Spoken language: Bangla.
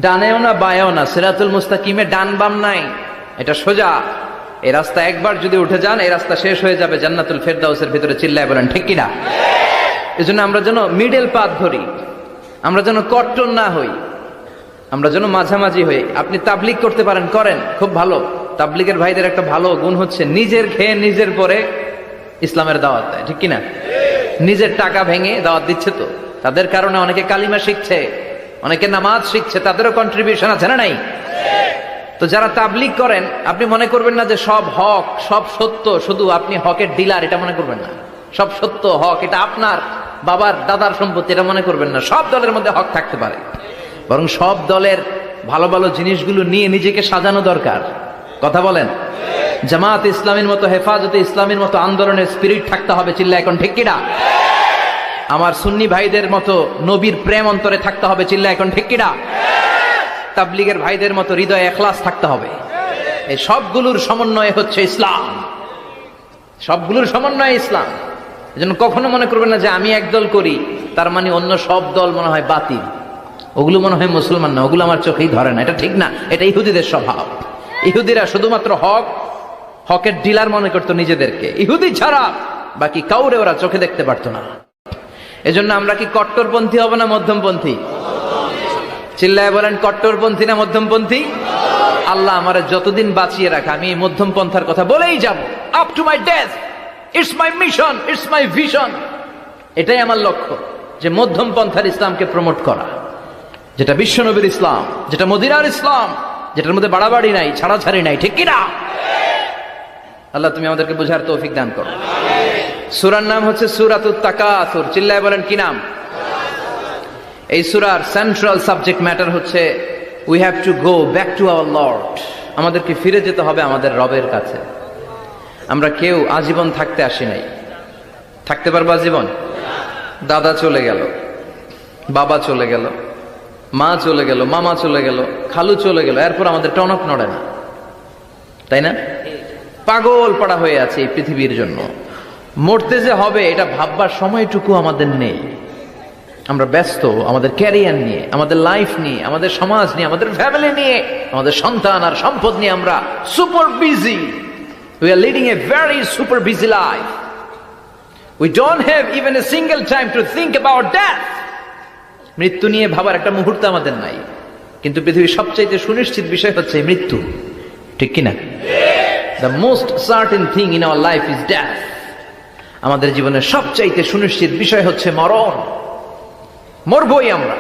ডানেও না বায়েও না, সিরাতুল মুস্তাকিমে ডান বাম নাই, এটা সোজা। এই রাস্তা একবার যদি উঠে যান, এই রাস্তা শেষ হয়ে যাবে জান্নাতুল ফেরদাউসের ভিতরে। চিল্লায় বলেন ঠিক কিনা? এজন্য আমরা যেন মিডল পাথ ধরি, আমরা যেন কট্টর না হই, আমরা যেন মাঝামাঝি হই। আপনি তাবলিগ করতে পারেন, করেন, খুব ভালো। তাবলিগের ভাইদের একটা ভালো গুণ হচ্ছে নিজের খেয়ে নিজের পরে ইসলামের দাওয়াত দেয়, ঠিক কিনা? নিজের টাকা ভেঙে দাওয়াত দিচ্ছে, তো তাদের কারণে অনেকে কালিমা শিখছে, অনেকে নামাজ শিখছে, তাদেরও কন্ট্রিবিউশন আছে না নাই? তো যারা তাবলিগ করেন, আপনি মনে করবেন না যে সব হক সব সত্য, শুধু আপনি হকের ডিলার, এটা মনে করবেন না। সব সত্য হক এটা আপনার বাবার দাদার সম্পত্তি, এটা মনে করবেন না। সব দলের মধ্যে হক থাকতে পারে, বরং সব দলের ভালো ভালো জিনিসগুলো নিয়ে নিজেকে সাজানো দরকার। কথা বলেন? জামাত ইসলামের মতো, হেফাজতে ইসলামের মতো আন্দোলনের স্পিরিট থাকতে হবে। চিল্লা এখন ঠিক কিনা? আমার সুন্নি ভাইদের মতো নবীর প্রেম অন্তরে থাকতে হবে। চিল্লা এখন ঠিক কিনা? তাবলিগের ভাইদের মতো হৃদয়ে ইখলাস থাকতে হবে। এই সবগুলোর সমন্বয় হচ্ছে ইসলাম, সবগুলোর সমন্বয় ইসলাম। এজন্য কখনো মনে করবেন না যে আমি একদল করি তার মানে অন্য সব দল মনে হয় বাতিল, ওগুলো মনে হয় মুসলমান না, ওগুলো আমার চোখেই ধরে না। এটা ঠিক না, এটা ইহুদিদের স্বভাব। ইহুদিরা শুধুমাত্র হকের ডিলার মনে করতো নিজেদেরকে, ইহুদি ছাড়া বাকি কাউরে ওরা চোখে দেখতে পারতো না। এজন্য আমরা কি কট্টরপন্থী হব না মধ্যমপন্থী? চিল্লায় বলেন কট্টরপন্থী না মধ্যমপন্থী? আল্লাহ আমারে যতদিন বাঁচিয়ে রাখা, আমি এই মধ্যম পন্থার কথা বলেই যাব, up to my death. It's my mission, it's my vision. এটাই আমার লক্ষ্য, যে মধ্যম পন্থার ইসলামকে প্রমোট করা, যেটা বিশ্বনবীর ইসলাম, যেটা মদিনার ইসলাম, যেটার মধ্যে বাড়াবাড়ি নাই, ছাড়াছাড়ি নাই, ঠিক কিনা? আল্লাহ তুমি আমাদেরকে বুঝার তৌফিক দান করো। সূরার নাম হচ্ছে সূরাতুত তাকাসুর। চিল্লায় বলেন কি নাম? এই সূরার সেন্ট্রাল সাবজেক্ট ম্যাটার হচ্ছে we have to go back to our Lord. আমাদেরকে ফিরে যেতে হবে আমাদের রবের কাছে। আমরা কেউ আজীবন থাকতে আসি নাই। থাকতে পারবো আজীবন? দাদা চলে গেল, বাবা চলে গেল, মা চলে গেল, মামা চলে গেল, খালু চলে গেল, এরপর আমাদের টনক নড়ে না, তাই না? পাগল পাড়া হয়ে আছে এই পৃথিবীর জন্য। মরতে যে হবে এটা ভাববার সময়টুকু আমাদের নেই। আমরা ব্যস্ত আমাদের ক্যারিয়ার নিয়ে, আমাদের লাইফ নিয়ে, আমাদের সমাজ নিয়ে, আমাদের ফ্যামিলি নিয়ে, আমাদের সন্তান আর সম্পদ নিয়ে আমরা super busy. We are leading a very super busy life. We don't have even a single time to think about death. মৃত্যু নিয়ে ভাবার একটা মুহূর্ত আমাদের নাই। কিন্তু পৃথিবীর সবচাইতে সুনিশ্চিত বিষয় হচ্ছে মৃত্যু, ঠিক কিনা? The most certain thing in our life is death. আমাদের জীবনের সবচাইতে সুনিশ্চিত বিষয় হচ্ছে মরণ। মরবই আমরা।